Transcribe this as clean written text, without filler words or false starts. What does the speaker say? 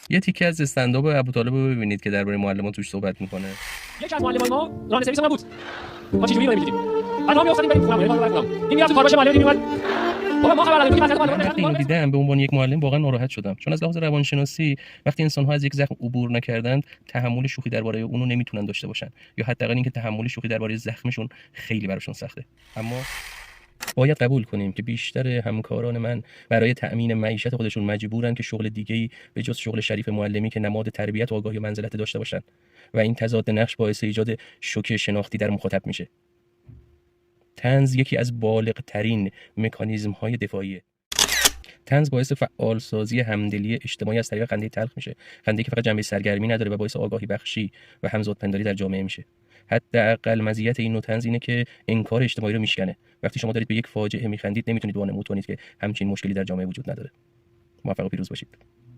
یه تیکه از استندآپ ابوطالب رو ببینید که درباره معلمان توش صحبت میکنه. یکی از معلمان ما ران سرویس من بود. ما چجوری رو نمی‌دیدیم. بعد ما می‌افتادیم بریم خونم، این میاد تو کارباش معلم میومد. بابا ما خبر نداریم که من وقتی اینو دیدم به عنوان یک معلم واقعا ناراحت شدم، چون از لحاظ روانشناسی وقتی انسان‌ها از یک زخم عبور نکردن تحمل شوخی درباره اون رو نمیتونن داشته باشن، یا حداقل اینکه تحمل شوخی درباره زخمشون خیلی براشون سخته. اما باید قبول کنیم که بیشتر همکاران من برای تأمین معیشت خودشون مجبورن که شغل دیگه‌ای به جز شغل شریف معلمی که نماد تربیت و آگاهی و منزلت داشته باشن و این تضاد نقش باعث ایجاد شوک شناختی در مخاطب میشه. طنز یکی از بالغ‌ترین مکانیزم‌های دفاعیه. طنز باعث فعالسازی همدلی اجتماعی از طریق خنده تلخ میشه، خنده‌ای که فقط جنبه سرگرمی نداره و باعث آگاهی بخشی و همزادپنداری در جامعه میشه. حداقل مزیت این نوع طنز اینه که انکار اجتماعی رو میشکنه. وقتی شما دارید به یک فاجعه میخندید نمیتونید وانمود کنید که همچین مشکلی در جامعه وجود نداره. موفق و پیروز باشید.